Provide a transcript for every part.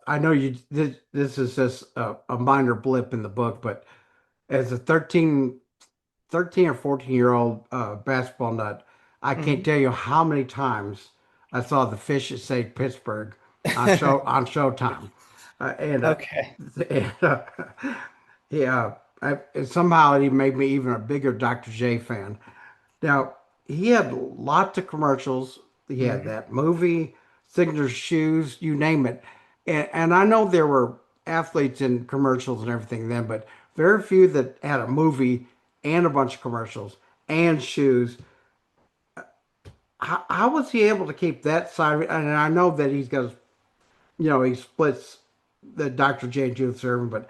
I know this is just a minor blip in the book, but as a 13 or 14-year-old basketball nut, I can't Mhm. tell you how many times I saw the Fish That Saved Pittsburgh on Showtime, and Okay. and yeah, and somehow he made me even a bigger Dr. J fan. Now, he had lots of commercials. He had Mhm. that movie, Signature Shoes, you name it. And I know there were athletes in commercials and everything then, but very few that had a movie and a bunch of commercials and shoes. How was he able to keep that side of it? And I know that he's got, he splits the Dr. J and Julius Erving, but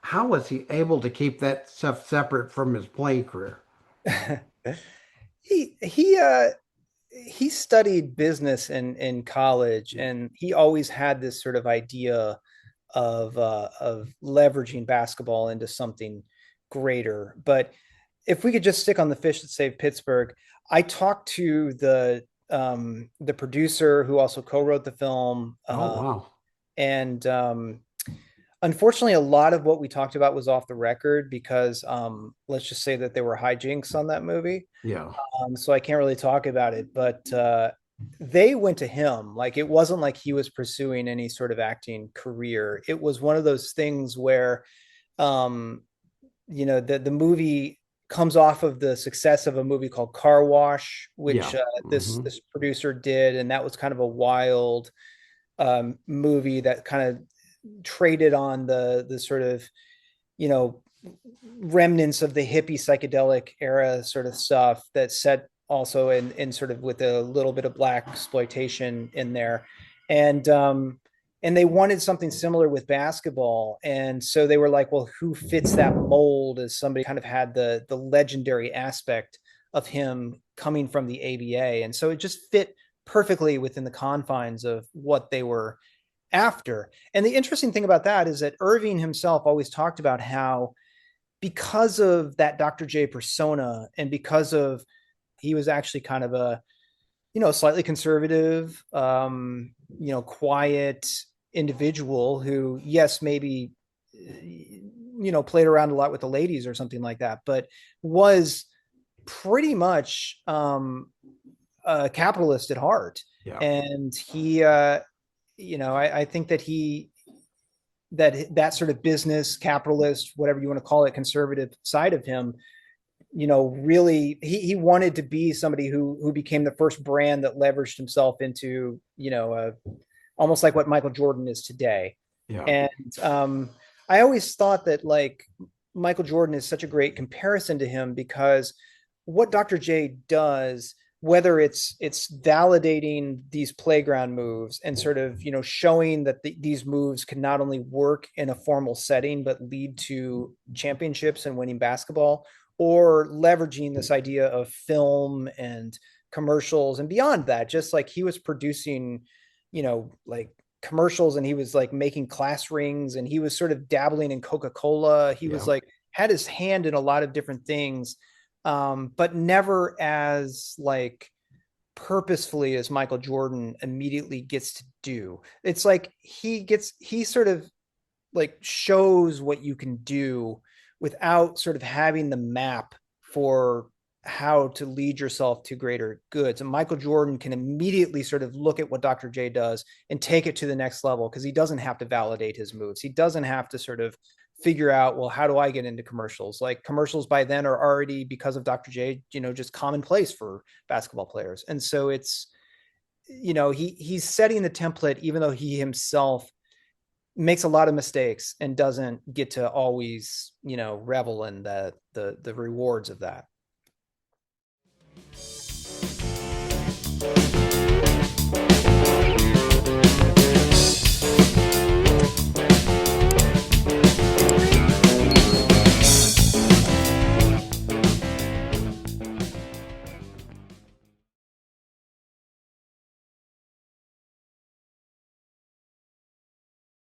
how was he able to keep that stuff separate from his playing career? He he uh he studied business in college, and he always had this sort of idea of leveraging basketball into something greater. But if we could just stick on the Fish That Saved Pittsburgh, I talked to the producer who also co-wrote the film, Oh, wow. and unfortunately, a lot of what we talked about was off the record because let's just say that there were hijinks on that movie. Yeah. So I can't really talk about it, but they went to him. Like it wasn't like he was pursuing any sort of acting career. It was one of those things where, um, the movie comes off of the success of a movie called Car Wash, which Yeah. this producer did, and that was kind of a wild movie that kind of traded on the sort of you know remnants of the hippie psychedelic era sort of stuff that set also in sort of with a little bit of black exploitation in there, and and they wanted something similar with basketball, and so they were like, well, who fits that mold as somebody kind of had the legendary aspect of him coming from the ABA, and so it just fit perfectly within the confines of what they were after. And the interesting thing about that is that Erving himself always talked about how because of that Dr. J persona and because of he was actually kind of a slightly conservative quiet individual who yes maybe played around a lot with the ladies or something like that, but was pretty much a capitalist at heart. Yeah. And he I think that that sort of business capitalist, whatever you want to call it, conservative side of him, really he wanted to be somebody who became the first brand that leveraged himself into almost like what Michael Jordan is today. Yeah. And I always thought that like Michael Jordan is such a great comparison to him because what Dr. J does, whether it's validating these playground moves and sort of showing that these moves can not only work in a formal setting but lead to championships and winning basketball, or leveraging this idea of film and commercials and beyond that, just like he was producing like commercials, and he was like making class rings, and he was sort of dabbling in Coca-Cola. He was Yeah. like had his hand in a lot of different things, but never as like purposefully as Michael Jordan immediately gets to do. It's like he sort of like shows what you can do without sort of having the map for how to lead yourself to greater goods. And Michael Jordan can immediately sort of look at what Dr. J does and take it to the next level because he doesn't have to validate his moves. He doesn't have to sort of figure out, well, how do I get into commercials? Like commercials by then are already, because of Dr. J, just commonplace for basketball players. And so it's, he's setting the template, even though he himself makes a lot of mistakes and doesn't get to always, revel in the rewards of that.